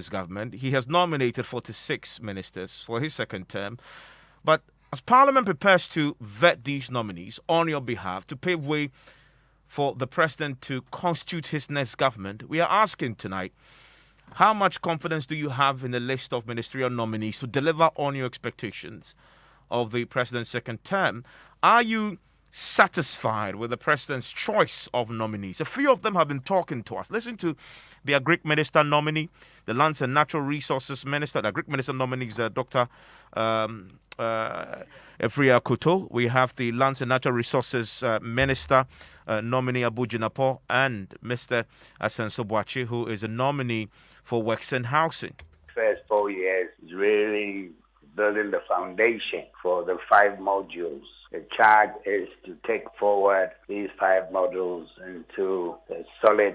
his government. He has nominated 46 ministers for his second term. But as Parliament prepares to vet these nominees on your behalf to pave way for the president to constitute his next government, we are asking tonight, how much confidence do you have in the list of ministerial nominees to deliver on your expectations of the president's second term? Are you satisfied with the president's choice of nominees? A few of them have been talking to us. Listen to the Agric Minister nominee, the Lands and Natural Resources Minister. The Agric Minister nominee is Dr. Efria Kuto. We have the Lands and Natural Resources Minister nominee Abu Jinapo, and Mr. Asenso Boachi, who is a nominee for Works and Housing. First 4 years is really building the foundation for the 5 modules. The charge is to take forward these 5 modules into solid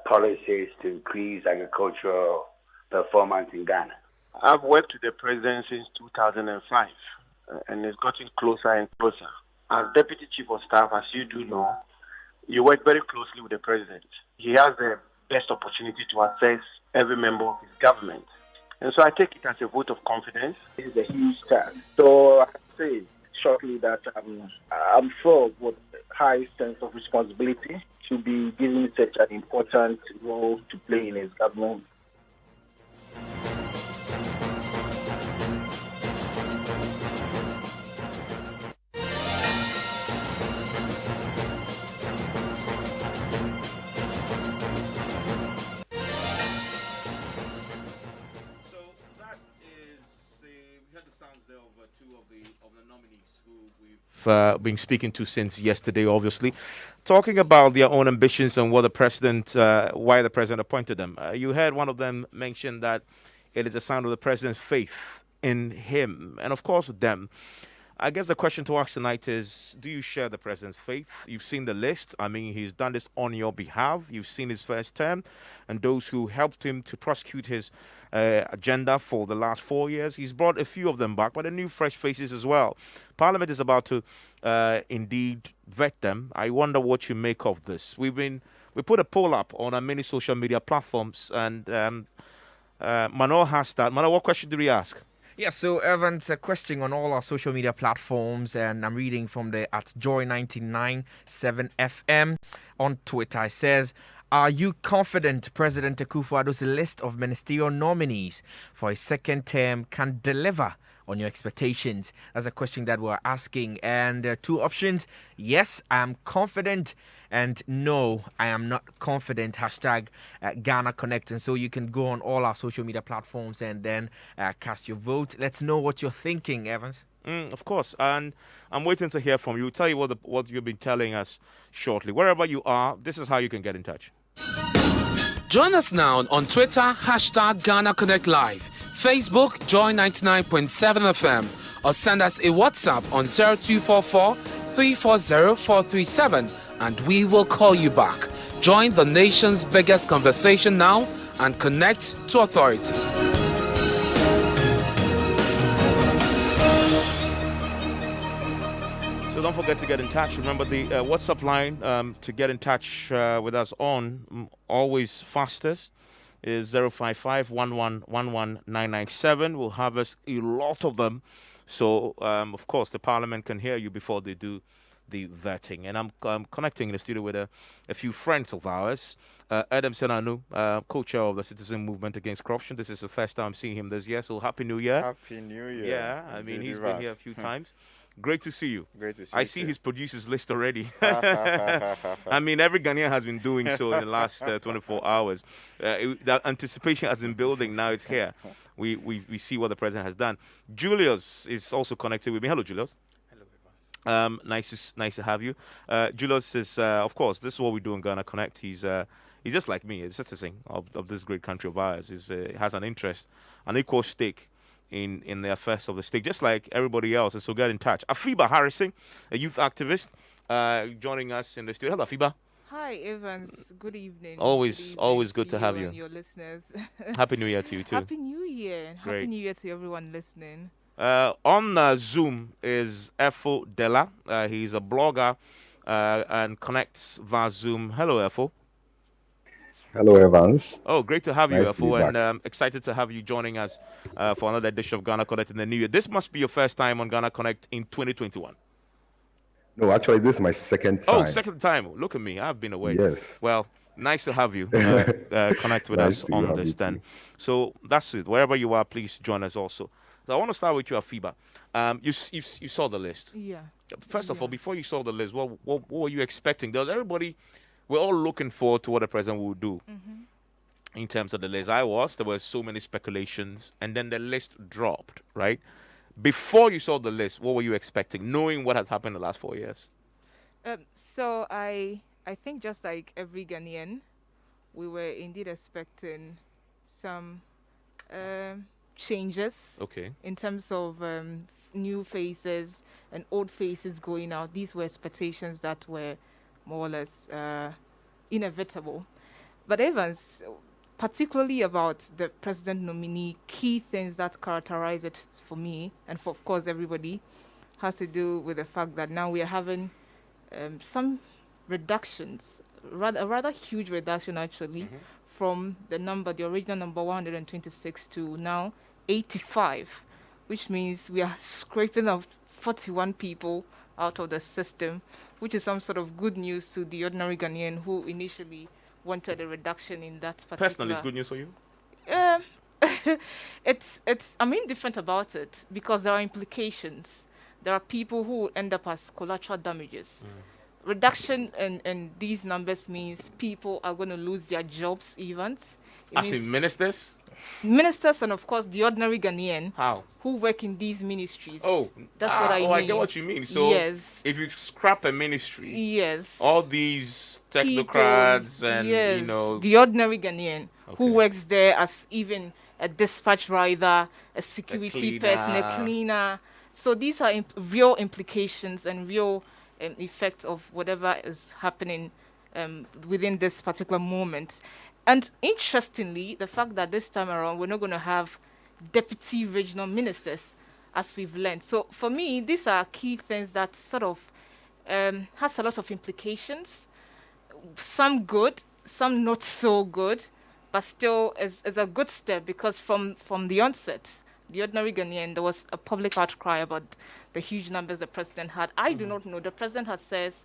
policies to increase agricultural performance in Ghana. I've worked with the president since 2005, and it's gotten closer and closer. As Deputy Chief of Staff, as you do know, you work very closely with the president. He has the best opportunity to assess every member of his government. And so I take it as a vote of confidence. It's a huge task. So I say shortly that I'm full with high sense of responsibility to be given such an important role to play in his government. Been speaking to since yesterday, obviously, talking about their own ambitions and what the president, why the president appointed them. You heard one of them mention that it is a sign of the president's faith in him, and of course them. I guess the question to ask tonight is, do you share the president's faith? You've seen the list. I mean, he's done this on your behalf. You've seen his first term and those who helped him to prosecute his agenda for the last 4 years. He's brought a few of them back, but a new fresh faces as well. Parliament is about to indeed vet them. I wonder what you make of this. We put a poll up on our many social media platforms, and Manuel has that. Manuel, what question did we ask? Yeah, so Evans, a question on all our social media platforms, and I'm reading from the at Joy997 FM on Twitter. It says, are you confident President Akufo-Addo's list of ministerial nominees for his second term can deliver on your expectations? That's a question that we're asking. And 2 options: yes, I am confident, and no, I am not confident. Hashtag Ghana Connect. And so you can go on all our social media platforms and then cast your vote. Let's know what you're thinking, Evans. Of course, and I'm waiting to hear from you. We'll tell you what you've been telling us shortly. Wherever you are, this is how you can get in touch. Join us now on Twitter, hashtag Ghana Connect Live, Facebook, Joy99.7 FM, or send us a WhatsApp on 0244 340 437, and we will call you back. Join the nation's biggest conversation now and connect to authority. So don't forget to get in touch. Remember the WhatsApp line to get in touch with us on, always fastest, is 055 997. We'll have us a lot of them. So, of course, the Parliament can hear you before they do the vetting. And I'm connecting in the studio with a few friends of ours. Adam Senanu, co-chair of the Citizen Movement Against Corruption. This is the first time seeing him this year, so Happy New Year. Happy New Year. Yeah, I mean, he's been here a few times. Great to see you. Great to see I you see too. his producers list already. I mean, every Ghanaian has been doing so in the last 24 hours. That anticipation has been building. Now it's here. We see what the president has done. Julius is also connected with me. Hello, Julius. Hello, Nice to have you. Julius is, of course, this is what we do in Ghana Connect. He's just like me. He's a citizen of this great country of ours. He has an interest, an equal stake in the affairs of the state, just like everybody else. And so get in touch. Afiba Harrison, a youth activist, joining us in the studio. Hello, Afiba. Hi, Evans. Good evening. Always good to have you. And your listeners. Happy New Year to you too. Happy New Year. Great. Happy New Year to everyone listening. On Zoom is Efo Della. He's a blogger and connects via Zoom. Hello, Efo. Hello, Evans. Oh, great to have you, Nice to be Afo, back. and excited to have you joining us for another edition of Ghana Connect in the new year. This must be your first time on Ghana Connect in 2021. No, actually, this is my second Oh, time. second time. Look at me. I've been away. Yes. Well, nice to have you connect with Nice us to on have you this then. too. So that's it. Wherever you are, please join us also. So I want to start with you, Afiba. You saw the list. Yeah. First of all, Yeah. before you saw the list, what were you expecting? There was everybody. We're all looking forward to what the president will do in terms of the list. There were so many speculations, and then the list dropped, right? Before you saw the list, what were you expecting, knowing what has happened in the last 4 years? So I think just like every Ghanaian, we were indeed expecting some changes Okay. in terms of new faces and old faces going out. These were expectations that were more or less inevitable. But Evans, particularly about the president nominee, key things that characterize it for me and for, of course, everybody, has to do with the fact that now we are having some reductions, a rather huge reduction actually, from the original number 126 to now 85, which means we are scraping out 41 people out of the system, which is some sort of good news to the ordinary Ghanaian who initially wanted a reduction in that particular. Personally, it's good news for you? I'm indifferent about it because there are implications. There are people who end up as collateral damages. Reduction in these numbers means people are going to lose their jobs, Evans. It As means in ministers? ministers and, of course, the ordinary Ghanaian How? who work in these ministries. Oh, that's what I mean. I get what you mean. So yes. if you scrap a ministry, Yes. all these People, technocrats and, yes, the ordinary Ghanaian who works there as even a dispatch rider, a security person, a cleaner. So these are real implications and real effects of whatever is happening within this particular moment. And interestingly, the fact that this time around we're not going to have deputy regional ministers, as we've learned. So for me, these are key things that sort of has a lot of implications. Some good, some not so good, but still is a good step because from the onset, the ordinary Ghanaian, there was a public outcry about the huge numbers the president had. I do not know. The president had says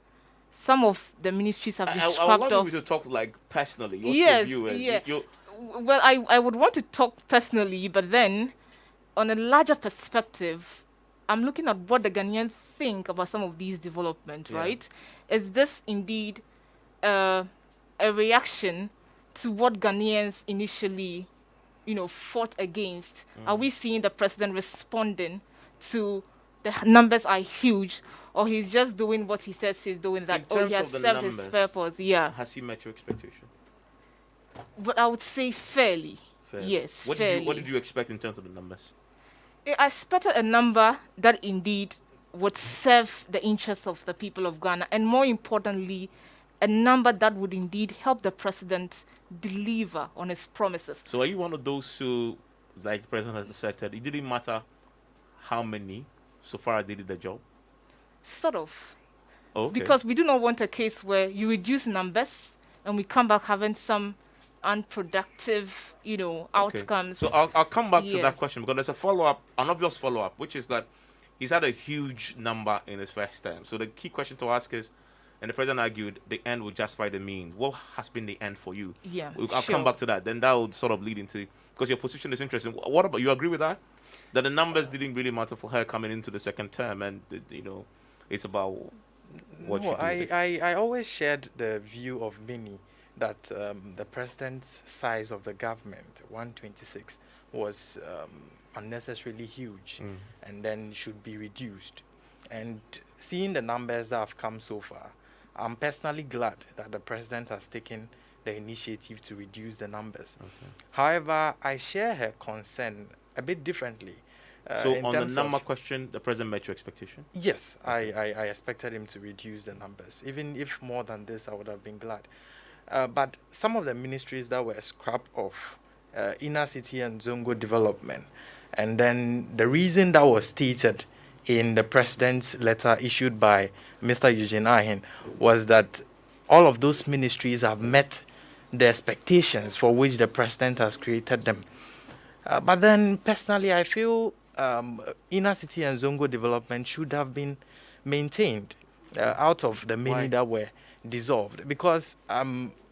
some of the ministries have been scrapped I want off. you to talk like personally. What's Yes, your view is? yeah. Well, I would want to talk personally, but then on a larger perspective, I'm looking at what the Ghanaians think about some of these developments, right? Is this indeed a reaction to what Ghanaians initially, fought against? Are we seeing the president responding to the numbers are huge, or he's just doing what he says he's doing, that he has served his purpose? Yeah. Has he met your expectation? But I would say fairly. Yes, What fairly. did you expect in terms of the numbers? I expected a number that indeed would serve the interests of the people of Ghana, and more importantly, a number that would indeed help the president deliver on his promises. So are you one of those who, like the president has said, it didn't matter how many, so far as they did the job? Sort of. Okay. Because we do not want a case where you reduce numbers and we come back having some unproductive, outcomes. So I'll come back to that Yes. question because there's a follow-up, an obvious follow-up, which is that he's had a huge number in his first term. So the key question to ask is, and the president argued, the end will justify the means. What has been the end for you? Yeah, I'll come back to that. Then that would sort of lead into, because your position is interesting. What about, you agree with that? That the numbers didn't really matter for her coming into the second term, and it's about what you do. I always shared the view of many that the president's size of the government, 126, was unnecessarily huge and then should be reduced. And seeing the numbers that have come so far, I'm personally glad that the president has taken the initiative to reduce the numbers. Okay. However, I share her concern a bit differently. So on the number question, the president met your expectation? Yes, okay. I expected him to reduce the numbers. Even if more than this, I would have been glad. But some of the ministries that were scrapped off, inner city and Zongo development, and then the reason that was stated in the president's letter issued by Mr. Eugene Ahin was that all of those ministries have met the expectations for which the president has created them. But then, personally, I feel inner city and Zongo development should have been maintained out of the many that were dissolved, because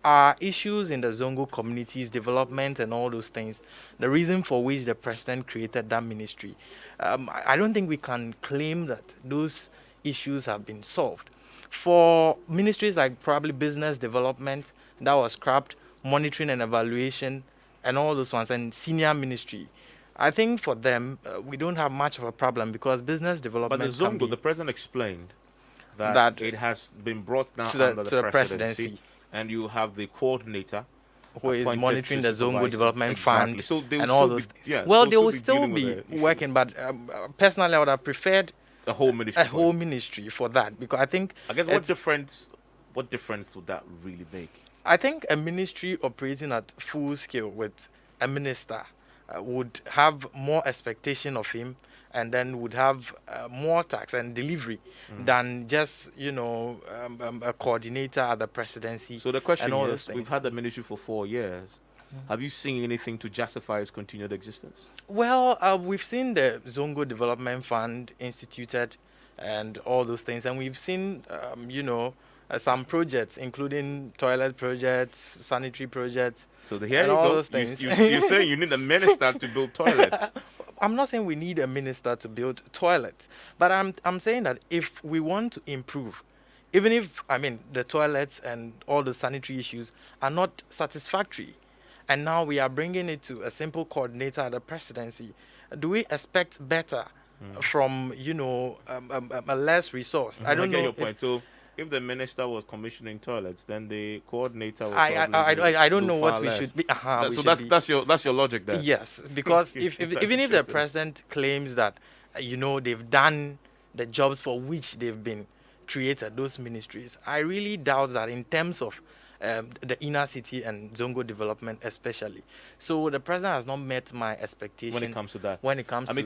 our issues in the Zongo communities, development and all those things, the reason for which the president created that ministry, I don't think we can claim that those issues have been solved. For ministries like probably business development, that was scrapped, monitoring and evaluation, and all those ones, and senior ministry, I think for them, we don't have much of a problem, because business development. But the Zongo, the president explained that it has been brought down under the presidency, and you have the coordinator who is monitoring the Zongo Development Fund so and all those things. Yeah, well, they will still be working, but personally, I would have preferred a whole ministry for that, because I think. I guess what difference would that really make? I think a ministry operating at full scale with a minister would have more expectation of him, and then would have more tax and delivery than just, a coordinator at the presidency. So the question is, we've had the ministry for 4 years. Have you seen anything to justify its continued existence? Well, we've seen the Zongo Development Fund instituted and all those things, and we've seen, some projects, including toilet projects, sanitary projects, so here and you all go. Those things. You're saying you need a minister to build toilets. I'm not saying we need a minister to build toilets, but I'm saying that if we want to improve, even if, the toilets and all the sanitary issues are not satisfactory, and now we are bringing it to a simple coordinator at the presidency, do we expect better from, a less resource? I don't know. I get your point. So if the minister was commissioning toilets, then the coordinator would I don't know what we should be. That's your logic there. Yes, because even if the president claims that they've done the jobs for which they've been created, those ministries, I really doubt that in terms of the inner city and Zongo development especially. So the president has not met my expectation when it comes to that.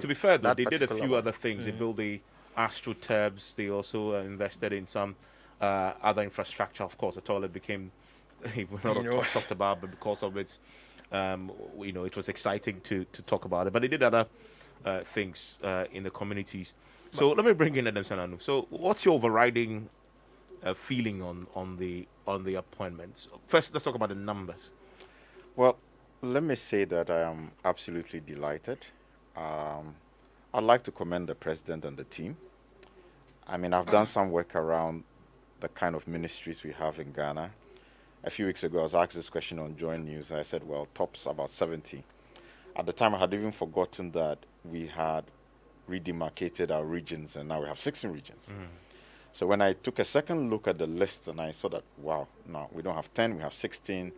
To be fair, though, they did a few other things. They built the astroturbs. They also invested in some other infrastructure. Of course, the toilet became talked about, but because of its, it was exciting to talk about it. But they did other things in the communities. So let me bring in Evans Mensah. So what's your overriding feeling on the appointments? First, let's talk about the numbers. Well, let me say that I am absolutely delighted. I'd like to commend the president and the team. I've done some work around the kind of ministries we have in Ghana. A few weeks ago, I was asked this question on Joy News. I said, well, tops about 70. At the time, I had even forgotten that we had redemarcated our regions, and now we have 16 regions. So when I took a second look at the list, and I saw that, wow, no, we don't have 10, we have 16.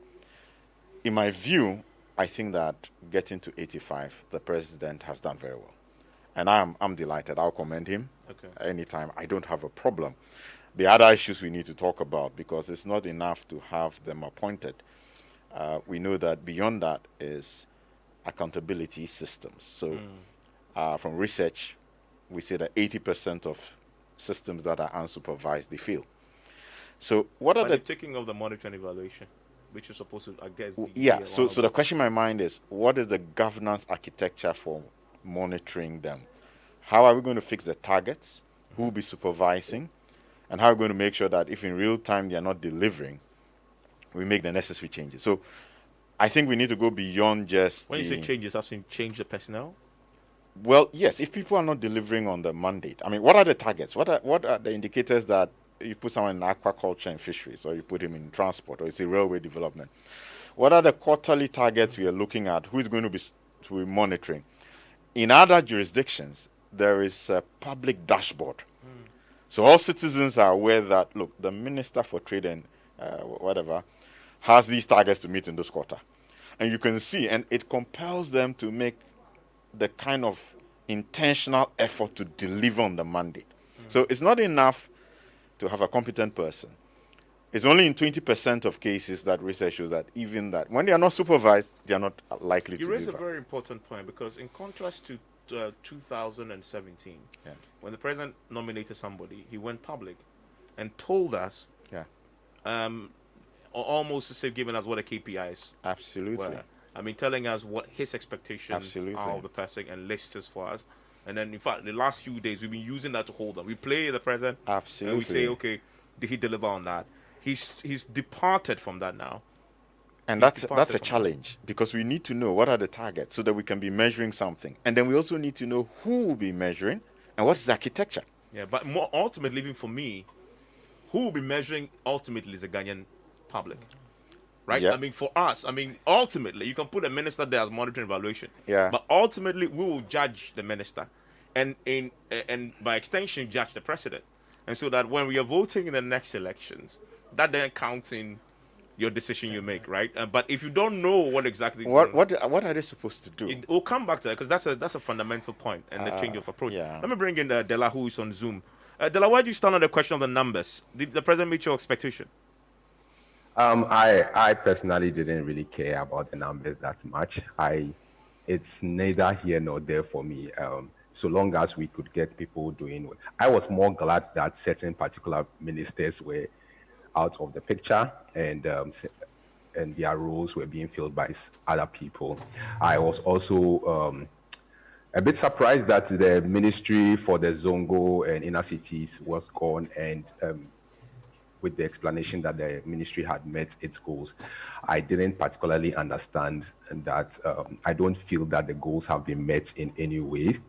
In my view, I think that getting to 85, the president has done very well. And I'm delighted. I'll commend him anytime. I don't have a problem. The other issues we need to talk about, because it's not enough to have them appointed. We know that beyond that is accountability systems. So from research, we say that 80% of systems that are unsupervised, they fail. So what are the taking of the monitoring evaluation, which is supposed to, I guess, so the question in my mind is, what is the governance architecture for monitoring them? How are we going to fix the targets? Who will be supervising? And how are we going to make sure that if in real time they are not delivering, we make the necessary changes? So I think we need to go beyond just when you say changes, that's in change the personnel? Well, yes, if people are not delivering on the mandate, what are the targets? What are the indicators that you put someone in aquaculture and fisheries, or you put him in transport, or it's a railway development? What are the quarterly targets we are looking at? Who is going to be monitoring? In other jurisdictions, there is a public dashboard. So all citizens are aware that, look, the Minister for Trade and whatever has these targets to meet in this quarter. And you can see, and it compels them to make the kind of intentional effort to deliver on the mandate. So it's not enough to have a competent person. It's only in 20% of cases that research shows that even that, when they are not supervised, they are not likely to deliver. You raise a very important point, because in contrast to 2017, when the president nominated somebody, he went public and told us almost to say giving us what the KPIs Absolutely. were. I mean, telling us what his expectations Absolutely. are of the person and lists for us. And then, in fact, the last few days, we've been using that to hold on. We play the president. Absolutely. And we say, okay, did he deliver on that? He's departed from that now. And that's a challenge, because we need to know what are the targets so that we can be measuring something. And then we also need to know who will be measuring and what's the architecture. Yeah, but more ultimately, even for me, who will be measuring ultimately is the Ghanaian public. Right? Yep. I mean, for us, ultimately, you can put a minister there as monitoring evaluation. Yeah. But ultimately, we will judge the minister and by extension, judge the president. And so that when we are voting in the next elections, that then counts in your decision you make, right? But if you don't know what exactly what are they supposed to do? We'll come back to that, because that's a fundamental point and the change of approach. Yeah. Let me bring in Dela, who is on Zoom. Dela, where do you stand on the question of the numbers? Did the president meet your expectation? I personally didn't really care about the numbers that much. It's neither here nor there for me. So long as we could get people doing well. I was more glad that certain particular ministers were out of the picture and their roles were being filled by other people. I was also a bit surprised that the ministry for the Zongo and inner cities was gone, and with the explanation that the ministry had met its goals. I didn't particularly understand that. I don't feel that the goals have been met in any way.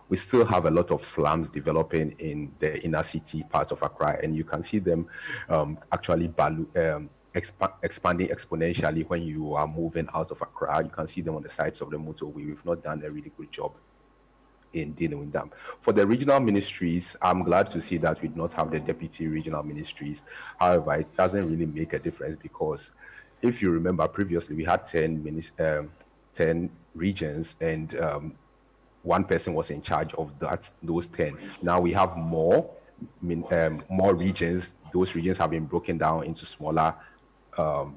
We still have a lot of slums developing in the inner city part of Accra, and you can see them actually expanding exponentially when you are moving out of Accra. You can see them on the sides of the motorway. We've not done a really good job in dealing with them. For the regional ministries, I'm glad to see that we do not have the deputy regional ministries. However, it doesn't really make a difference, because if you remember previously, we had 10 regions, and one person was in charge of those 10. Now we have more regions. Those regions have been broken down into smaller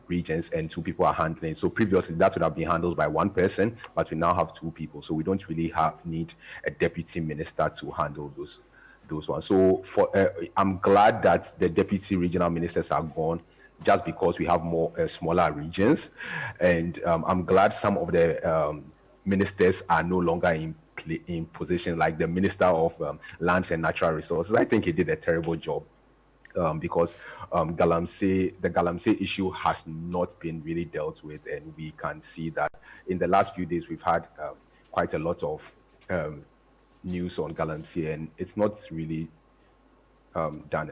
regions, and 2 people are handling. So previously that would have been handled by one person, but we now have 2 people. So we don't really need a deputy minister to handle those ones. So I'm glad that the deputy regional ministers are gone, just because we have more smaller regions. And I'm glad some of the ministers are no longer in position, like the Minister of Lands and Natural Resources. I think he did a terrible job. Because the Galamsey issue has not been really dealt with, and we can see that in the last few days we've had quite a lot of news on Galamsey, and it's not really done.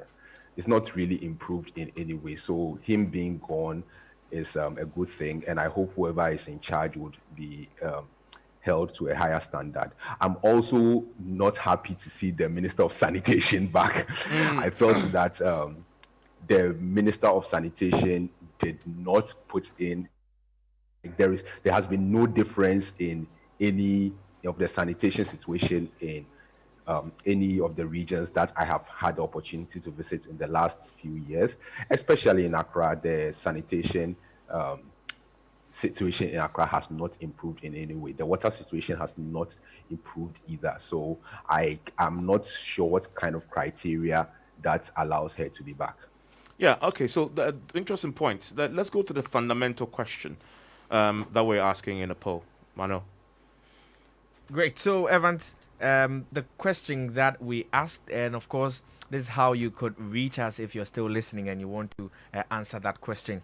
It's not really improved in any way. So him being gone is a good thing, and I hope whoever is in charge would be held to a higher standard. I'm also not happy to see the Minister of Sanitation back. I felt that the Minister of Sanitation did not put in, there has been no difference in any of the sanitation situation in any of the regions that I have had the opportunity to visit in the last few years, especially in Accra. The sanitation situation in Accra has not improved in any way. The water situation has not improved either. So I am not sure what kind of criteria that allows her to be back. Yeah, okay, so the interesting points. Let's go to the fundamental question that we're asking in the poll. Mano. Great. So, Evans, the question that we asked, and of course, this is how you could reach us if you're still listening and you want to answer that question.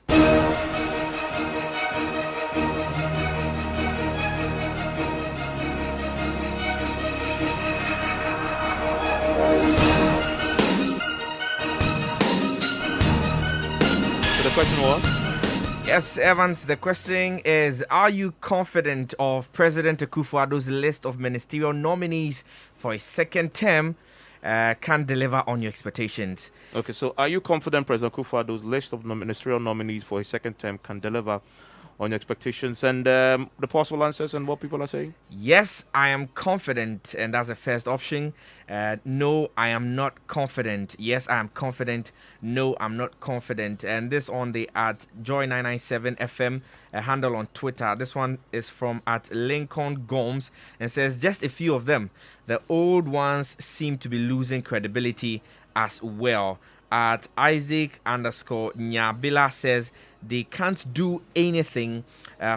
So the question was? Yes, Evans, the question is, are you confident of President Akufo-Addo's list of ministerial nominees for a second term can deliver on your expectations? Okay, so are you confident President Akufo-Addo's list of ministerial nominees for a second term can deliver on your expectations? And the possible answers and what people are saying? Yes, I am confident, and that's the first option. No, I am not confident. Yes, I am confident. No, I'm not confident. And this on the at Joy997 FM handle on Twitter. This one is from at Lincoln Gomes and says, just a few of them. The old ones seem to be losing credibility as well. at Isaac_Nyabila says they can't do anything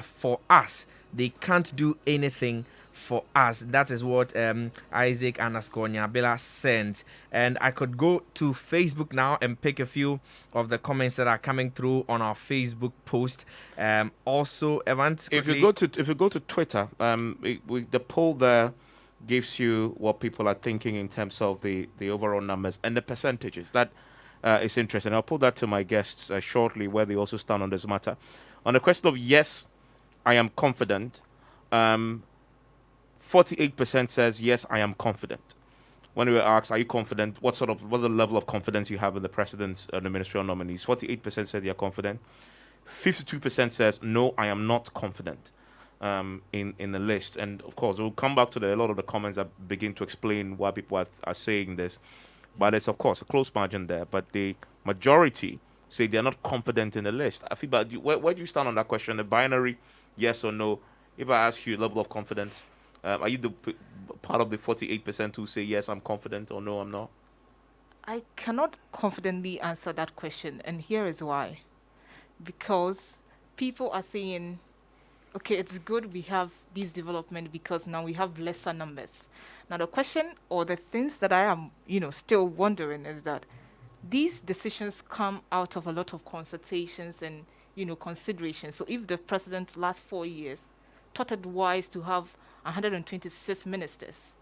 for us. They can't do anything for us. That is what Isaac_Nyabila sends. And I could go to Facebook now and pick a few of the comments that are coming through on our Facebook post. Also, Evans, if you go to Twitter, the poll there gives you what people are thinking in terms of the overall numbers and the percentages. That is interesting. I'll put that to my guests shortly, where they also stand on this matter. On the question of yes, I am confident. 48% says yes, I am confident. When we were asked, are you confident? What's the level of confidence you have in the president's the ministerial nominees? 48% said they are confident. 52% says no, I am not confident in the list. And of course, we'll come back to a lot of the comments that begin to explain why people are saying this. But it's of course a close margin there. But the majority say they are not confident in the list. I think, but where do you stand on that question? The binary, yes or no? If I ask you level of confidence, are you the part of the 48% who say yes, I'm confident, or no, I'm not? I cannot confidently answer that question, and here is why. Because people are saying, okay, it's good we have these development because now we have lesser numbers. Now the question or the things that I am, still wondering is that these decisions come out of a lot of consultations and, considerations. So if the president last 4 years thought it wise to have 126 ministers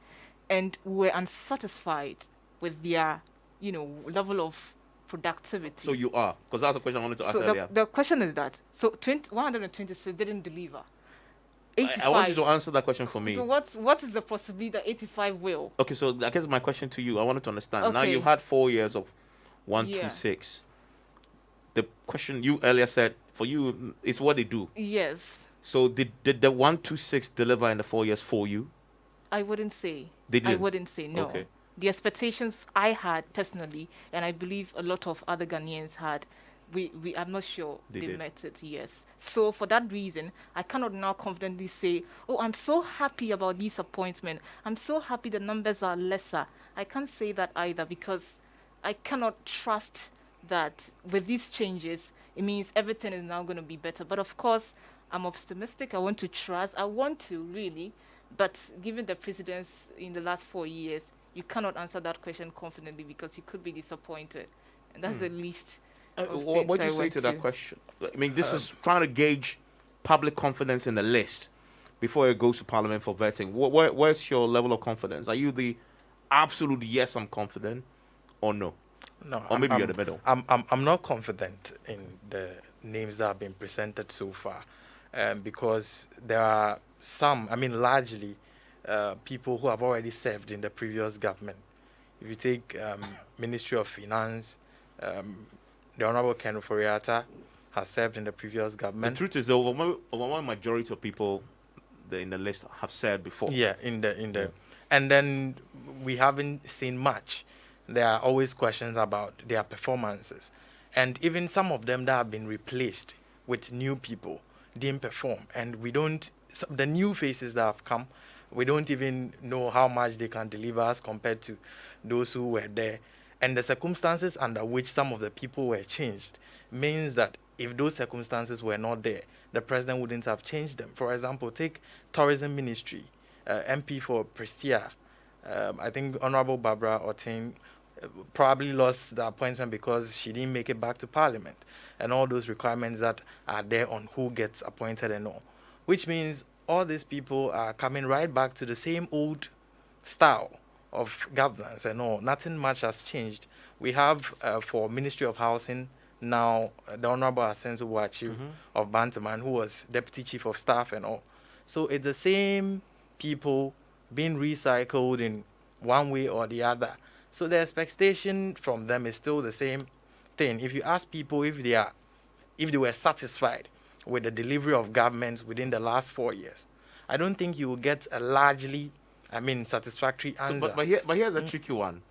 and were unsatisfied with their, level of productivity. So you are, because that's a question I wanted to ask earlier. The question is that, 126 didn't deliver. 85. I want you to answer that question for me. So what is the possibility that 85 will? Okay, so I guess my question to you, I wanted to understand. Okay. Now you've had 4 years of 126. The question you earlier said, for you, it's what they do. Yes. So did the 126 deliver in the 4 years for you? I wouldn't say. They didn't? I wouldn't say, no. Okay. The expectations I had personally, and I believe a lot of other Ghanaians had, I'm not sure they met it, yes. So for that reason, I cannot now confidently say, oh, I'm so happy about this appointment. I'm so happy the numbers are lesser. I can't say that either because I cannot trust that with these changes, it means everything is now going to be better. But of course, I'm optimistic. I want to trust. I want to really. But given the precedence in the last 4 years, you cannot answer that question confidently because you could be disappointed. And that's the least. What do you say to that question? I mean, this is trying to gauge public confidence in the list before it goes to Parliament for vetting. Where's your level of confidence? Are you the absolute yes, I'm confident, or no? No. Or maybe you're the middle. I'm not confident in the names that have been presented so far, because there are some, largely people who have already served in the previous government. If you take Ministry of Finance, the Honorable Ken Ofori-Atta has served in the previous government. The truth is, the overwhelming majority of people in the list have served before. Yeah, and then we haven't seen much. There are always questions about their performances, and even some of them that have been replaced with new people didn't perform, and the new faces that have come, we don't even know how much they can deliver as compared to those who were there. And the circumstances under which some of the people were changed means that if those circumstances were not there, the president wouldn't have changed them. For example, take Tourism Ministry, MP for Prestia. I think Honorable Barbara Otin probably lost the appointment because she didn't make it back to Parliament, and all those requirements that are there on who gets appointed and all, which means all these people are coming right back to the same old style of governance and all. Nothing much has changed. We have for Ministry of Housing now the Honorable Asenso Boachi of Bantaman, who was Deputy Chief of Staff and all. So it's the same people being recycled in one way or the other. So the expectation from them is still the same thing. If you ask people if they were satisfied with the delivery of governments within the last 4 years, I don't think you will get a largely satisfactory answer. But here's a tricky one.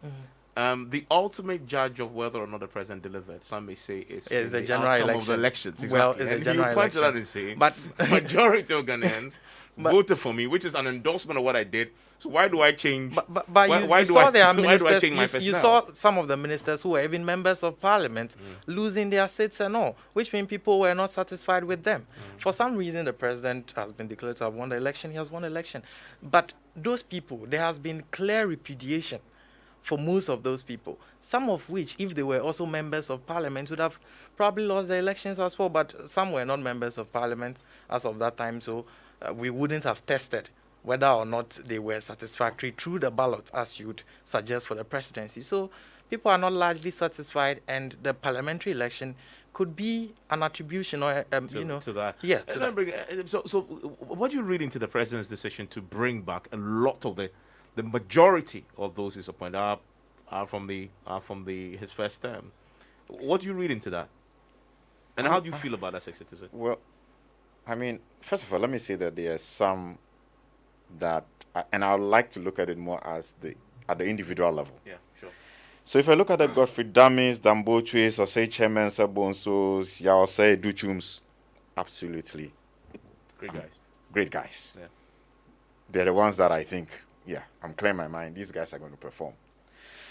The ultimate judge of whether or not the president delivered, some may say, is It's in the the general outcome election. of the elections. Well, Exactly. it's the And general you pointed election. out and say, But majority of Ghanaians voted for me, which is an endorsement of what I did. So why do I change? But why, you, why you do saw I, there are why do I ministers. change my You personnel? saw some of the ministers who were even members of parliament losing their seats and all, which means people were not satisfied with them. For some reason, the president has been declared to have won the election. He has won the election, but those people, there has been clear repudiation for most of those people. Some of which, if they were also members of parliament, would have probably lost the elections as well. But some were not members of parliament as of that time, so we wouldn't have tested whether or not they were satisfactory through the ballot, as you'd suggest for the presidency. So people are not largely satisfied, and the parliamentary election could be an attribution or, To that. Yeah. And then so what do you read into the president's decision to bring back a lot of the majority of those he's appointed are from his first term? What do you read into that? And how do you feel about that, citizen? Well, I mean, first of all, let me say that there are some that, and I would like to look at it more as at the individual level. Yeah, sure. So if I look at the Godfrey Damis, Dambochwes, or say Chairman Sabonsos, or say Duchums, absolutely great guys. Yeah. They're the ones that I think, I'm clear in my mind, these guys are going to perform.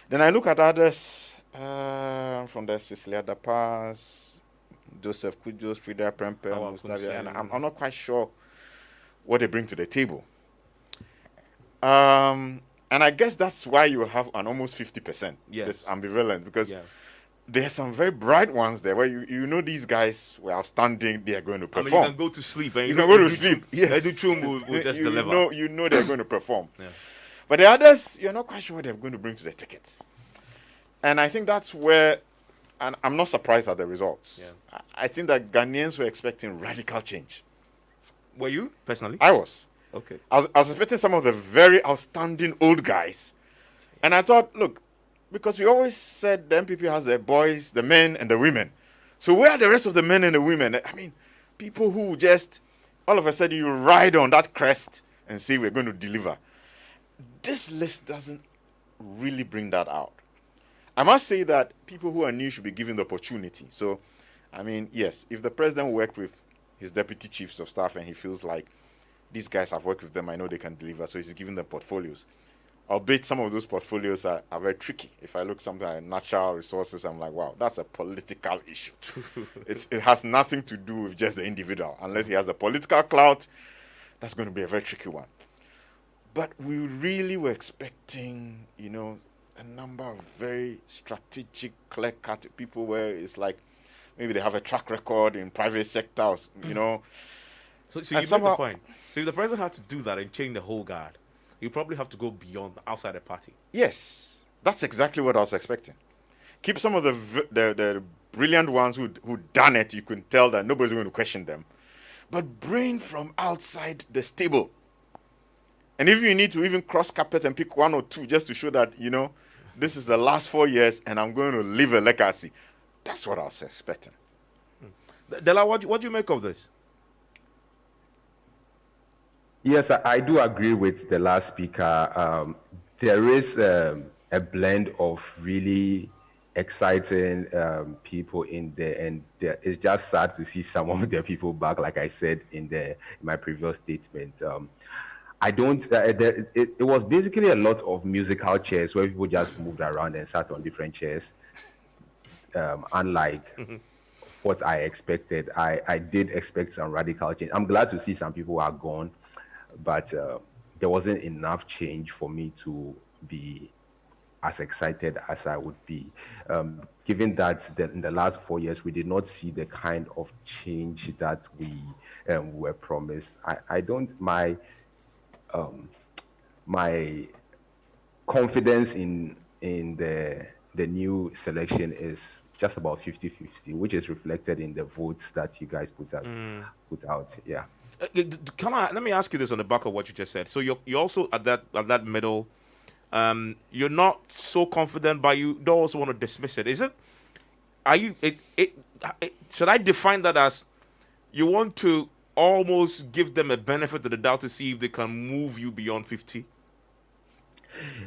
Then I look at others from the Cecilia Da Paz, Joseph Kujos, Frida Prempe, Mustavia, and I'm not quite sure what they bring to the table. And I guess that's why you have an almost 50%. Yes. This ambivalent, because there are some very bright ones there where you know these guys were outstanding, they are going to I mean, perform. you can go to sleep. And You can go to sleep, yes. Educhum will just deliver. You know they're going to perform. Yeah. But the others, you're not quite sure what they're going to bring to the tickets. And I think that's where, and I'm not surprised at the results. Yeah. I think that Ghanaians were expecting radical change. Were you, personally? I was. Okay. I was expecting some of the very outstanding old guys. And I thought, look, because we always said the MPP has the boys, the men, and the women. So where are the rest of the men and the women? I mean, people who just, all of a sudden, you ride on that crest and say we're going to deliver. This list doesn't really bring that out. I must say that people who are new should be given the opportunity. So, I mean, yes, if the president worked with his deputy chiefs of staff and he feels like these guys have worked with them, I know they can deliver, so he's giving them portfolios. Albeit some of those portfolios are very tricky. If I look something like natural resources, I'm like, wow, that's a political issue. It has nothing to do with just the individual. Unless he has the political clout, that's going to be a very tricky one. But we really were expecting, a number of very strategic, clear-cut people where it's like maybe they have a track record in private sectors, So you make the point. So if the president had to do that and change the whole guard, you probably have to go beyond outside the party. Yes, that's exactly what I was expecting. Keep some of the brilliant ones who done it. You can tell that nobody's going to question them. But bring from outside the stable. And if you need to even cross carpet and pick one or two just to show that, this is the last 4 years and I'm going to leave a legacy. That's what I was expecting. Dela, what do you make of this? Yes, I do agree with the last speaker. There is a blend of really exciting people in there, and it's just sad to see some of the people back, like I said in my previous statement. I don't. It was basically a lot of musical chairs where people just moved around and sat on different chairs. Unlike what I expected, I did expect some radical change. I'm glad to see some people are gone, but there wasn't enough change for me to be as excited as I would be. Given that in the last 4 years, we did not see the kind of change that we were promised. My confidence in the new selection is just about 50-50, which is reflected in the votes that you guys put out. Yeah. Let me ask you this on the back of what you just said. So you're also at that middle. You're not so confident, but you don't also want to dismiss it. Is it? Are you? Should I define that as you want to almost give them a benefit of the doubt to see if they can move you beyond 50?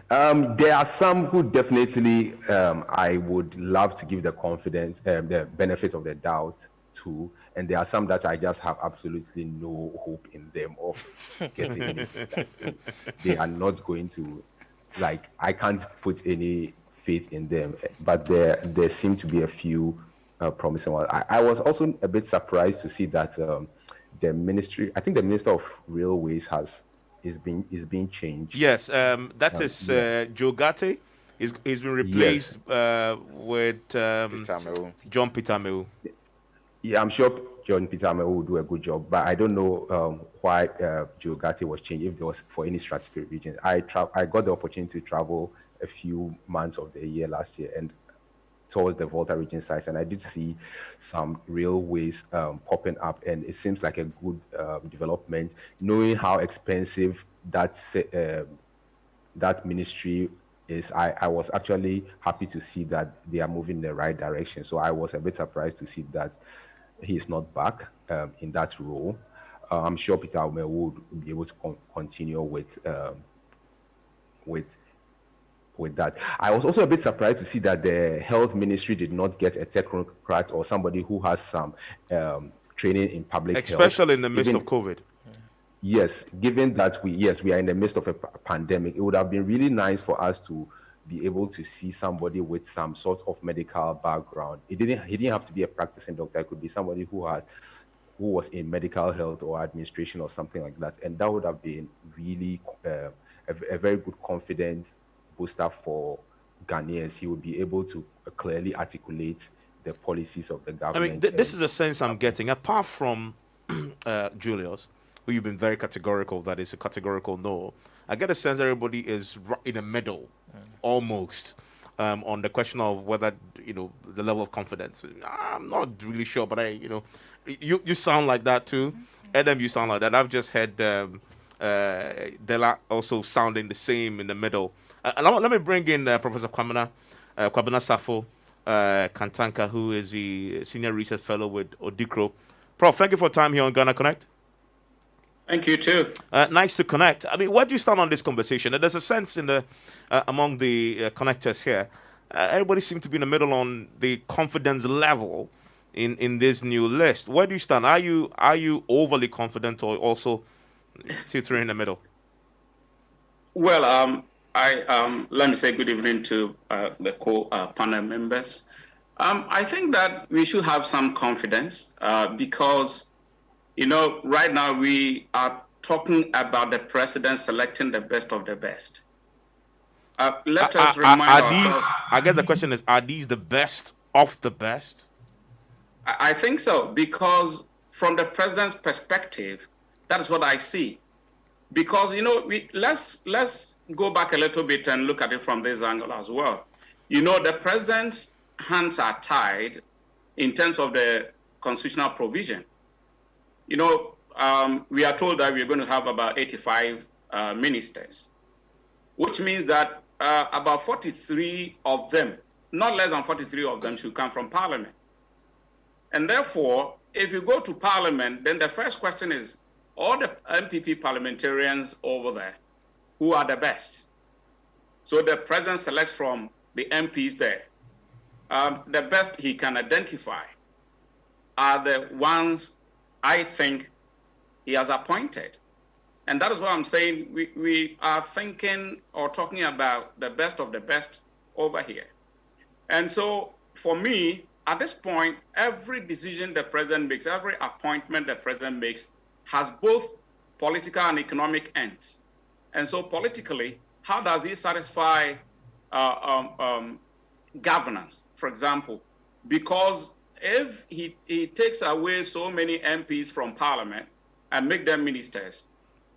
There are some who definitely I would love to give the confidence, the benefits of the doubt to, and there are some that I just have absolutely no hope in them of getting anything done. They are not going to, like, I can't put any faith in them, but there seem to be a few promising ones. I was also a bit surprised to see that the ministry, I think the Minister of Railways is being changed. Yes, that is Joe Gate. He's been replaced with Peter Mewu. John Peter Mewu. Yeah, I'm sure John Peter Mewu will do a good job, but I don't know why Joe Gate was changed, if there was for any strategic reason. I got the opportunity to travel a few months of the year last year and towards the Volta region sites, and I did see some railways popping up, and it seems like a good development, knowing how expensive that ministry is. I was actually happy to see that they are moving in the right direction. So I was a bit surprised to see that he's not back in that role. I'm sure Peter Ume would be able to continue with that. I was also a bit surprised to see that the health ministry did not get a technocrat or somebody who has some training in public health. Especially in the midst of COVID. Yes, given that we are in the midst of a pandemic, it would have been really nice for us to be able to see somebody with some sort of medical background. He didn't have to be a practicing doctor. It could be somebody who was in medical health or administration or something like that. And that would have been really a very good confidence booster for Ghanaians. He would be able to clearly articulate the policies of the government. I mean, this is a sense I'm getting. Apart from Julius, who you've been very categorical, that is a categorical no, I get a sense everybody is in the middle, almost, on the question of whether, the level of confidence. I'm not really sure, but you sound like that too. Adam, you sound like that. I've just heard Dela also sounding the same in the middle. Let me bring in Professor Kwabena Safo Kantanka, who is the Senior Research Fellow with Odikro. Prof, thank you for your time here on Ghana Connect. Thank you, too. Nice to connect. I mean, where do you stand on this conversation? There's a sense in the among the connectors here. Everybody seems to be in the middle on the confidence level in this new list. Where do you stand? Are you overly confident or also teetering in the middle? Well, let me say good evening to the co-panel members. I think that we should have some confidence because, right now we are talking about the president selecting the best of the best. Let us remind ourselves. I guess the question is, are these the best of the best? I think so, because from the president's perspective, that is what I see. Because, let's go back a little bit and look at it from this angle as well. The president's hands are tied in terms of the constitutional provision. We are told that we're going to have about 85 ministers, which means that about 43 of them, not less than 43 of them, should come from Parliament. And therefore, if you go to Parliament, then the first question is, all the MPP parliamentarians over there, who are the best? So the president selects from the MPs there. The best he can identify are the ones I think he has appointed. And that is why I'm saying we are thinking or talking about the best of the best over here. And so for me, at this point, every decision the president makes, every appointment the president makes has both political and economic ends. And so politically, how does he satisfy governance, for example? Because if he takes away so many MPs from Parliament and make them ministers,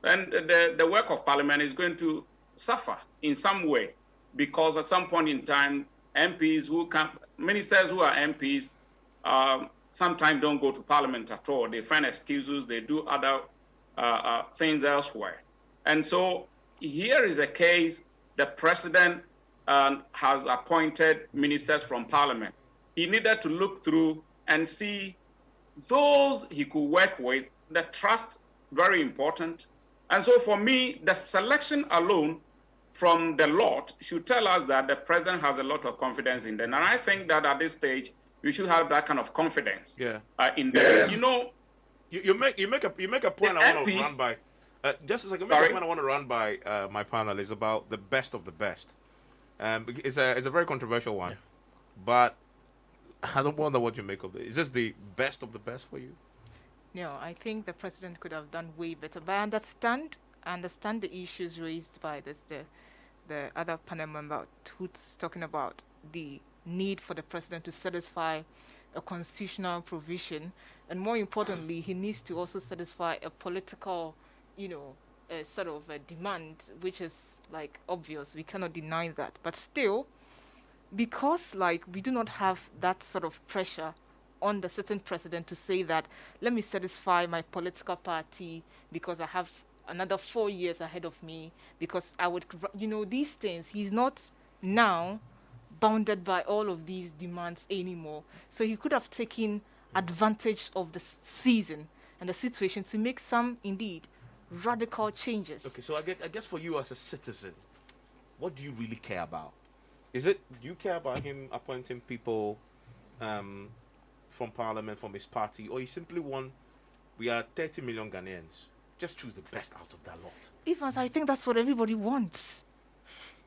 then the work of Parliament is going to suffer in some way, because at some point in time, ministers who are MPs sometimes don't go to Parliament at all. They find excuses, they do other things elsewhere. And so here is a case, the president has appointed ministers from Parliament. He needed to look through and see those he could work with, the trust, very important. And so for me, the selection alone from the lot should tell us that the president has a lot of confidence in them. And I think that at this stage, we should have that kind of confidence in them. You know, you make a point I want to run by. Just a second, make a point I want to run by my panel is about the best of the best. It's a very controversial one, but I don't wonder what you make of it. Is this the best of the best for you? No, I think the president could have done way better. But I understand the issues raised by the other panel member who's talking about the need for the president to satisfy a constitutional provision, and more importantly, he needs to also satisfy a political, sort of a demand, which is like obvious. We cannot deny that. But still, because we do not have that sort of pressure on the certain president to say that, let me satisfy my political party because I have another 4 years ahead of me, because I would, these things. He's not now bounded by all of these demands anymore. So he could have taken advantage of the season and the situation to make some, indeed, radical changes. Okay, so I guess for you as a citizen, what do you really care about? Do you care about him appointing people from parliament, from his party, or you simply want, we are 30 million Ghanaians, just choose the best out of that lot? Evans, I think that's what everybody wants.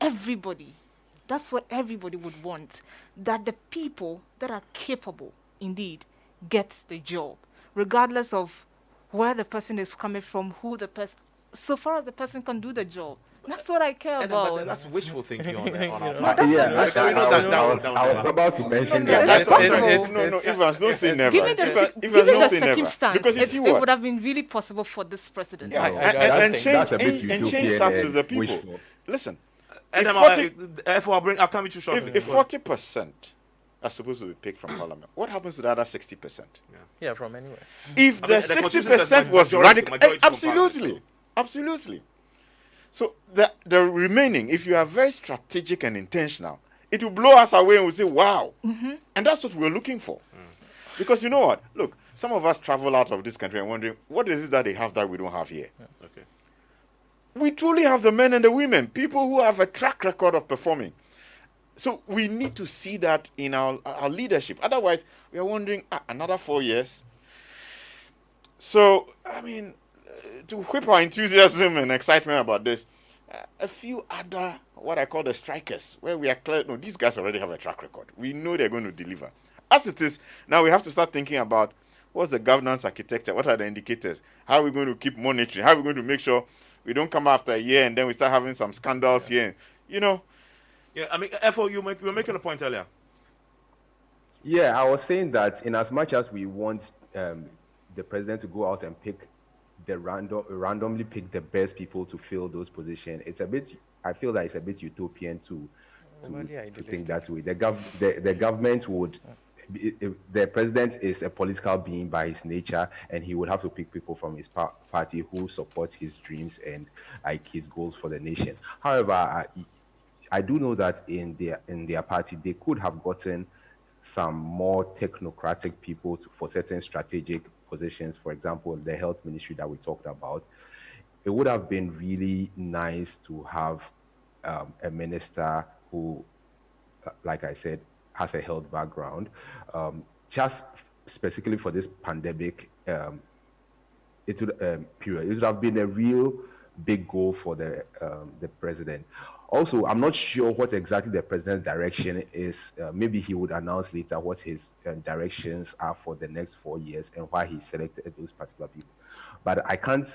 Everybody. That's what everybody would want. That the people that are capable, indeed, gets the job, regardless of where the person is coming from, who the person, so far as the person can do the job. That's what I care about. But that's wishful thinking on our part. I was about to mention that. No, Evans, don't say never. Given the circumstance, because you see it would have been really possible for this president. And change starts with the people. Listen, I'll come with you shortly. If 40% are supposed to be picked from parliament, what happens to the other 60%? Yeah, from anywhere. If the 60% was radical, absolutely. So the remaining, if you are very strategic and intentional, it will blow us away and we'll say, wow. Mm-hmm. And that's what we're looking for. Because you know what? Look, some of us travel out of this country and wondering, what is it that they have that we don't have here? Yeah. Okay. We truly have the men and the women, people who have a track record of performing. So we need to see that in our leadership. Otherwise, we are wondering, another 4 years. So, to whip our enthusiasm and excitement about this, a few other, what I call the strikers, where we are clear, no, these guys already have a track record. We know they're going to deliver. As it is, now we have to start thinking about what's the governance architecture, what are the indicators, how are we going to keep monitoring, how are we going to make sure we don't come after a year and then we start having some scandals here, Yeah, FO, you were making a point earlier. Yeah, I was saying that in as much as we want the president to go out and pick randomly pick the best people to fill those positions, I feel that it's a bit utopian to think that way. The government would, the president is a political being by his nature, and he would have to pick people from his party who support his dreams and his goals for the nation. However, I do know that in their party, they could have gotten some more technocratic people for certain strategic positions. For example, the health ministry that we talked about. It would have been really nice to have a minister who, like I said, has a health background. Just specifically for this pandemic period, it would have been a real big goal for the president. Also, I'm not sure what exactly the president's direction is. Maybe he would announce later what his directions are for the next 4 years and why he selected those particular people. But I can't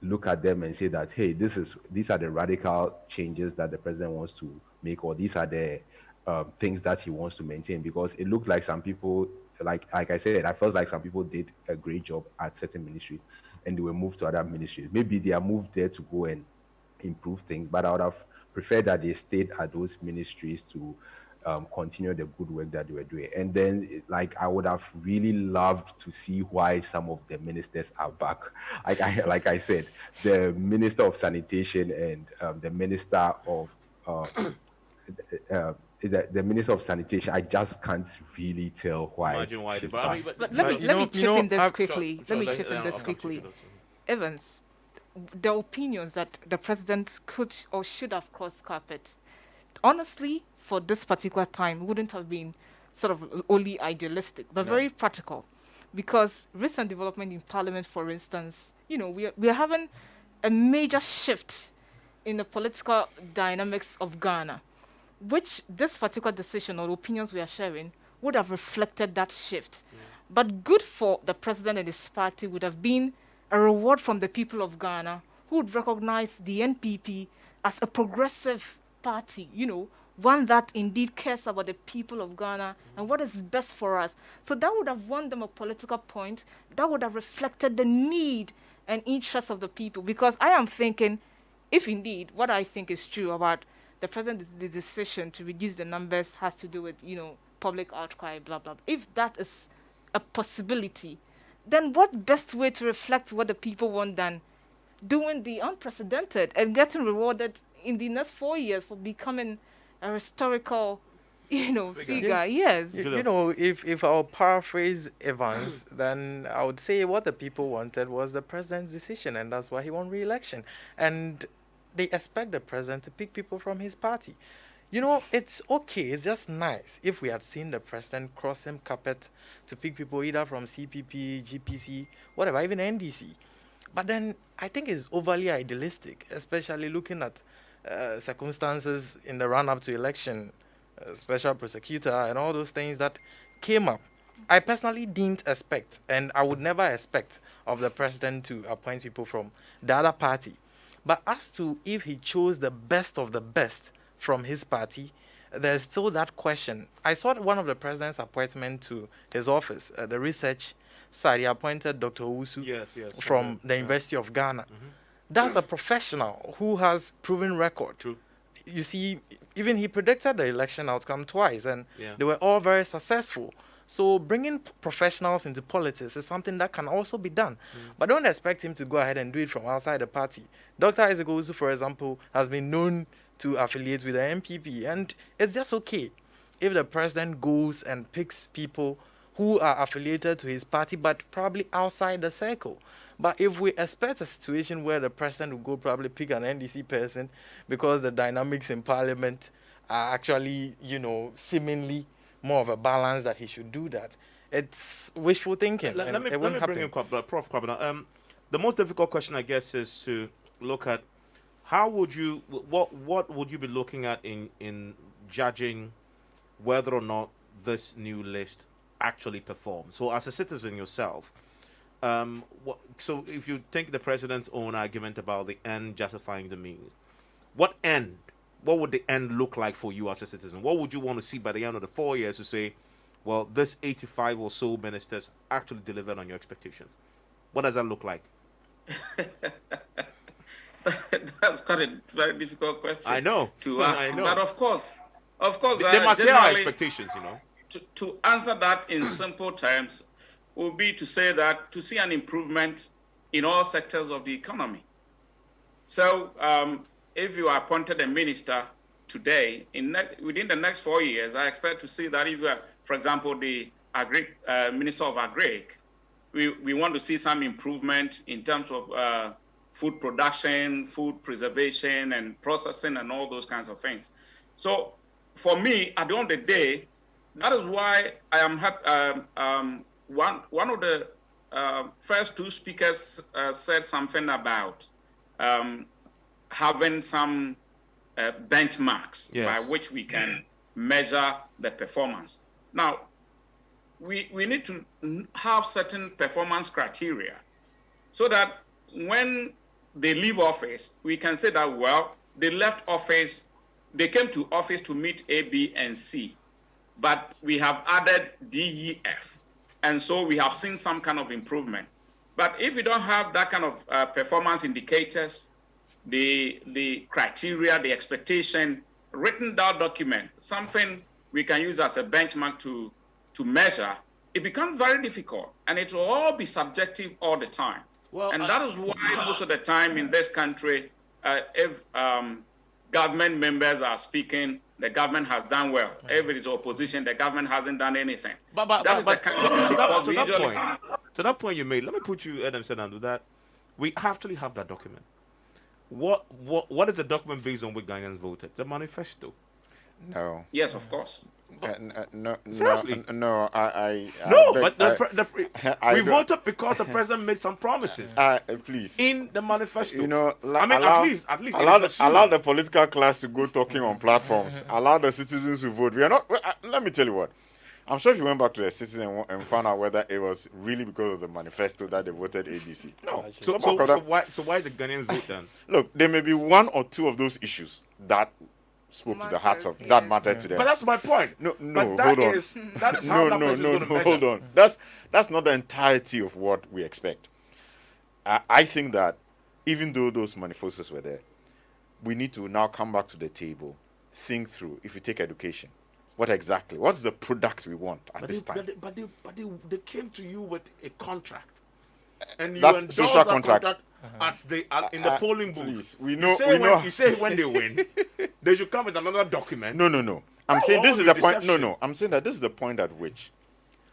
look at them and say that, hey, these are the radical changes that the president wants to make, or these are the things that he wants to maintain, because it looked like some people, like I said, I felt like some people did a great job at certain ministries and they were moved to other ministries. Maybe they are moved there to go and improve things, but I would have preferred that they stayed at those ministries to continue the good work that they were doing. And then, I would have really loved to see why some of the ministers are back. Like I said, the Minister of Sanitation and the Minister of the Minister of Sanitation, I just can't really tell why. Imagine why. But let me chip in this quickly. Evans, the opinions that the president could or should have crossed carpet, honestly, for this particular time, wouldn't have been sort of only idealistic, but very practical. Because recent development in Parliament, for instance, we are having a major shift in the political dynamics of Ghana, which this particular decision or opinions we are sharing would have reflected that shift. But good for the president and his party would have been a reward from the people of Ghana who would recognize the NPP as a progressive party, one that indeed cares about the people of Ghana and what is best for us. So that would have won them a political point. That would have reflected the need and interests of the people. Because I am thinking, if indeed what I think is true about the president's decision to reduce the numbers has to do with, public outcry, blah, blah, blah. If that is a possibility, then what best way to reflect what the people want than doing the unprecedented and getting rewarded in the next 4 years for becoming a historical, figure. Yes. If I'll paraphrase Evans, then I would say what the people wanted was the president's decision, and that's why he won re-election. And they expect the president to pick people from his party. It's okay. It's just nice if we had seen the president crossing carpet to pick people either from CPP, GPC, whatever, even NDC. But then I think it's overly idealistic, especially looking at circumstances in the run-up to election, special prosecutor and all those things that came up. I personally didn't expect, and I would never expect of the president to appoint people from the other party. But as to if he chose the best of the best from his party, there's still that question. I saw one of the president's appointment to his office, the research side. He appointed Dr. Owusu from the University of Ghana. Mm-hmm. That's a professional who has proven record. True. You see, even he predicted the election outcome twice, and they were all very successful. So bringing professionals into politics is something that can also be done. But don't expect him to go ahead and do it from outside the party. Dr. Isaac Owusu, for example, has been known to affiliate with the MPP, and it's just okay if the president goes and picks people who are affiliated to his party, but probably outside the circle. But if we expect a situation where the president will go probably pick an NDC person because the dynamics in parliament are actually, seemingly more of a balance that he should do that, it's wishful thinking. Let me bring in Prof. Kwabena. The most difficult question, I guess, is to look at how would you, what would you be looking at in judging whether or not this new list actually performs? So as a citizen yourself, so if you take the president's own argument about the end justifying the means, what would the end look like for you as a citizen? What would you want to see by the end of the 4 years to say, well, this 85 or so ministers actually delivered on your expectations? What does that look like? That's quite a very difficult question. I know. To ask. I know. But of course, they must hear our expectations, To answer that in simple terms would be to say that to see an improvement in all sectors of the economy. So if you are appointed a minister today, within the next 4 years, I expect to see that if you are, for example, the Minister of Agri, we want to see some improvement in terms of food production, food preservation, and processing, and all those kinds of things. So for me, at the end of the day, that is why I am happy. One of the first two speakers said something about having some benchmarks by which we can measure the performance. Now, we need to have certain performance criteria so that when they leave office, we can say that, well, they left office, they came to office to meet A, B, and C, but we have added D, E, F. And so we have seen some kind of improvement. But if you don't have that kind of performance indicators, the criteria, the expectation, written down document, something we can use as a benchmark to measure, it becomes very difficult. And it will all be subjective all the time. Well, and that is why most of the time in this country, if government members are speaking, the government has done well. If it is opposition, the government hasn't done anything. To that point you made, let me put you, Adam Sedan, to that. We actually have that document. What is the document based on which Ghanaians voted? The manifesto. No. Yes, of course. No. Seriously? No. We voted because the president made some promises. Please. In the manifesto. You know, at least allow the political class to go talking on platforms. Allow the citizens to vote. We are not. Let me tell you what. I'm sure if you went back to the citizen and found out whether it was really because of the manifesto that they voted ABC. No. So why the Ghanaians vote then? Look, there may be one or two of those issues that spoke to the hearts of that mattered to them. But that's my point. No, but hold on. That is how that person is going to measure. Hold on. That's not the entirety of what we expect. I think that even though those manifestos were there, we need to now come back to the table, think through. If you take education, what's the product we want at this time? But they came to you with a contract, and you That's endorsed social that contract. in the polling booth. Please, You say when they win, they should come with another document. No. I'm saying this is the point. No. I'm saying that this is the point at which,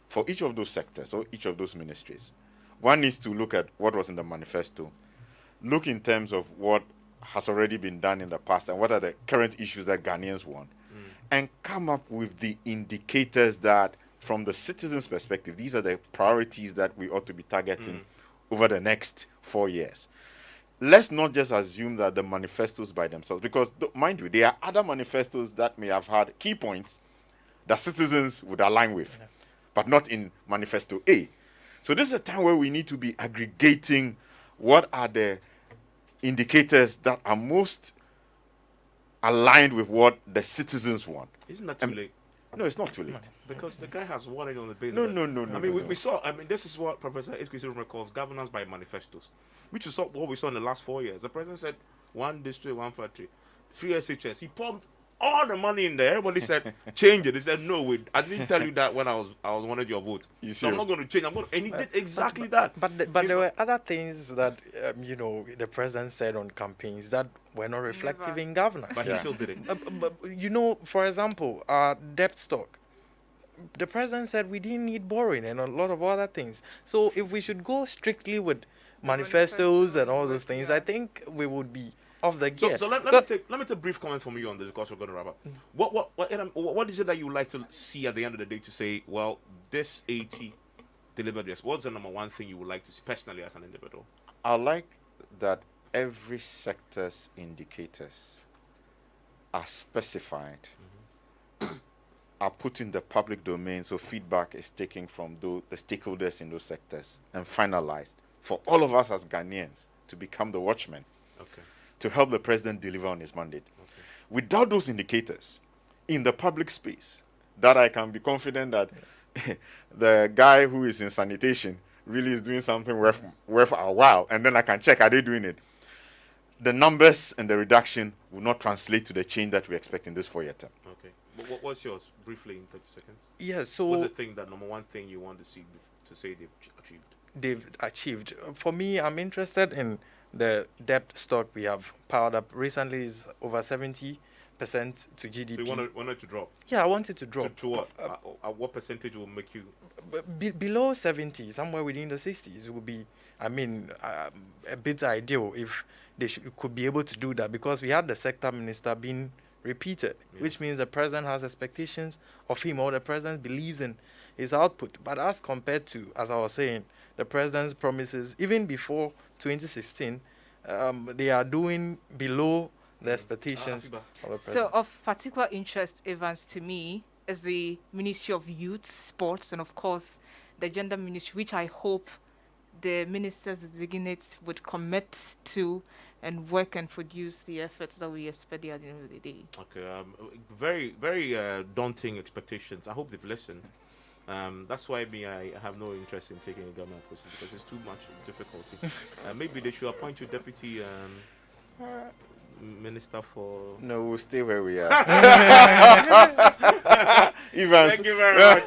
for each of those sectors or each of those ministries, one needs to look at what was in the manifesto, look in terms of what has already been done in the past and what are the current issues that Ghanaians want, and come up with the indicators that, from the citizens' perspective, these are the priorities that we ought to be targeting over the next 4 years. Let's not just assume that the manifestos by themselves, because mind you, there are other manifestos that may have had key points that citizens would align with, but not in Manifesto A. So this is a time where we need to be aggregating what are the indicators that are most aligned with what the citizens want. Isn't that too late? No, it's not too late. Because the guy has won it on the basis. No. We saw. This is what Professor Ekwesi calls governance by manifestos, which is what we saw in the last 4 years. The president said 1 district, 1 factory, 3 SHS. He pumped all the money in there. Everybody said change it. He said no, wait, I didn't tell you that when I was wanted your vote. So I'm not going to change. And he did exactly that. But there were other things that the president said on campaigns that were not reflective in governance. But he still did it. But, for example, our debt stock. The president said we didn't need borrowing and a lot of other things. So if we should go strictly with manifestos and all those things, I think we would be off the gear. So let me take a brief comment from you on this, because we're going to wrap up. What is it that you would like to see at the end of the day to say, well, this 80 delivered this? What's the number one thing you would like to see personally as an individual? I like that every sector's indicators are specified, are put in the public domain, so feedback is taken from the stakeholders in those sectors and finalized for all of us as Ghanaians to become the watchmen, to help the president deliver on his mandate. Without those indicators in the public space, that I can be confident that the guy who is in sanitation really is doing something worth our while, and then I can check, are they doing it? The numbers and the reduction will not translate to the change that we expect in this 4-year term. Okay. But what's yours, briefly, in 30 seconds? Yeah, so what's the thing, that number one thing you want to see to say they've achieved? For me, I'm interested in the debt stock we have piled up. Recently is over 70% to GDP. So you want it to drop? Yeah, I want it to drop. To what? What percentage will make you? Below 70, somewhere within the 60s will be, a bit ideal if they could be able to do that, because we had the sector minister being repeated, which means the president has expectations of him, or the president believes in his output. But as compared to, as I was saying, the president's promises, even before 2016, they are doing below the expectations of the president. So of particular interest, Evans, to me, is the Ministry of Youth, Sports, and of course, the Gender Ministry, which I hope the ministers designate would commit to and work and produce the efforts that we expect at the end of the day. Okay, very, very daunting expectations. I hope they've listened. That's why I have no interest in taking a government position, because it's too much difficulty. Maybe they should appoint you deputy minister for... No, we'll stay where we are. Evans. Thank you very much.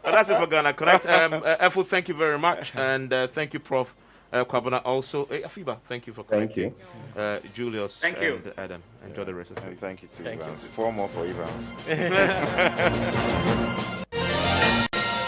That's it for Ghana Connect. Efo, thank you very much. And thank you, Prof. Kwabena also. Afiba, thank you for coming. Thank you. Julius thank you. And Adam. Enjoy the rest of the day. Thank you too, Evans. 4 more for Evans.